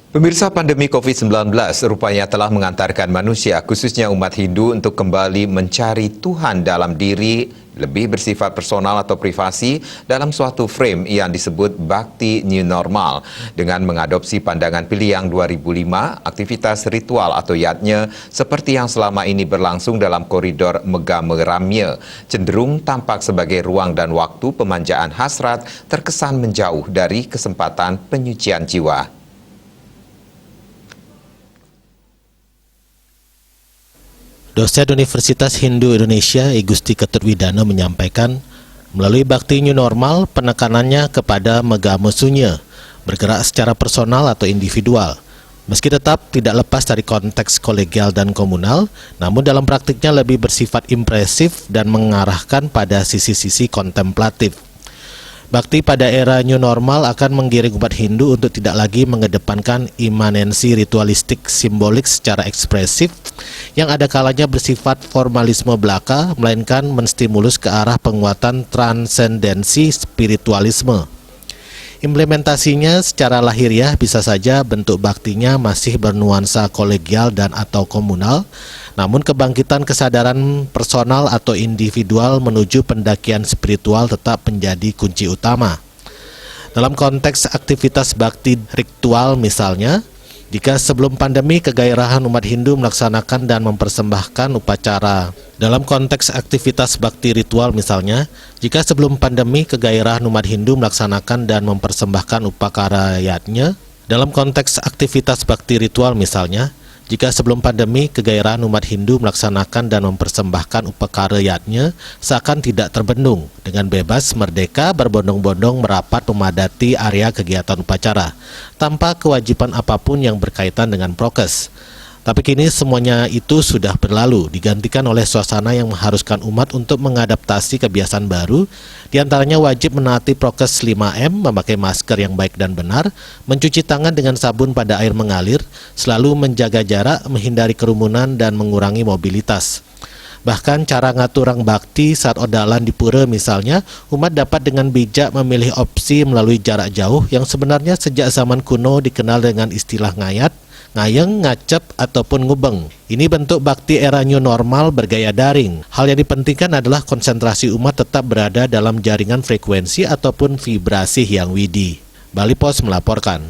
Pemirsa, pandemi COVID-19 rupanya telah mengantarkan manusia, khususnya umat Hindu, untuk kembali mencari Tuhan dalam diri, lebih bersifat personal atau privasi dalam suatu frame yang disebut Bhakti New Normal. Dengan mengadopsi pandangan Piliang 2005, aktivitas ritual atau yatnya seperti yang selama ini berlangsung dalam koridor Megama Ramya cenderung tampak sebagai ruang dan waktu pemanjaan hasrat terkesan menjauh dari kesempatan penyucian jiwa. Dosen Universitas Hindu Indonesia, I Gusti Ketut Widana menyampaikan, melalui Bhakti New Normal, penekanannya kepada Megama Sunya, bergerak secara personal atau individual. Meski tetap tidak lepas dari konteks kolegial dan komunal, namun dalam praktiknya lebih bersifat impresif dan mengarahkan pada sisi-sisi kontemplatif. Bakti pada era New Normal akan menggiring umat Hindu untuk tidak lagi mengedepankan imanensi ritualistik simbolik secara ekspresif yang ada kalanya bersifat formalisme belaka, melainkan menstimulus ke arah penguatan transendensi spiritualisme. Implementasinya secara lahiriah bisa saja bentuk baktinya masih bernuansa kolegial dan atau komunal, namun kebangkitan kesadaran personal atau individual menuju pendakian spiritual tetap menjadi kunci utama. Dalam konteks aktivitas bakti ritual misalnya, jika sebelum pandemi kegairahan umat Hindu melaksanakan dan mempersembahkan upacara. Dalam konteks aktivitas bakti ritual misalnya, jika sebelum pandemi kegairahan umat Hindu melaksanakan dan mempersembahkan upacara yatnya. Dalam konteks aktivitas bakti ritual misalnya, jika sebelum pandemi kegairahan umat Hindu melaksanakan dan mempersembahkan upacara yatnya seakan tidak terbendung, dengan bebas merdeka berbondong-bondong merapat memadati area kegiatan upacara, tanpa kewajiban apapun yang berkaitan dengan prokes. Tapi kini semuanya itu sudah berlalu, digantikan oleh suasana yang mengharuskan umat untuk mengadaptasi kebiasaan baru, diantaranya wajib menaati prokes 5M, memakai masker yang baik dan benar, mencuci tangan dengan sabun pada air mengalir, selalu menjaga jarak, menghindari kerumunan, dan mengurangi mobilitas. Bahkan cara ngaturang bakti saat odalan di pura misalnya, umat dapat dengan bijak memilih opsi melalui jarak jauh yang sebenarnya sejak zaman kuno dikenal dengan istilah ngayat, ngayeng, ngacep, ataupun ngubeng. Ini bentuk bakti era New Normal bergaya daring. Hal yang dipentingkan adalah konsentrasi umat tetap berada dalam jaringan frekuensi ataupun vibrasi yang widi. Bali Pos melaporkan.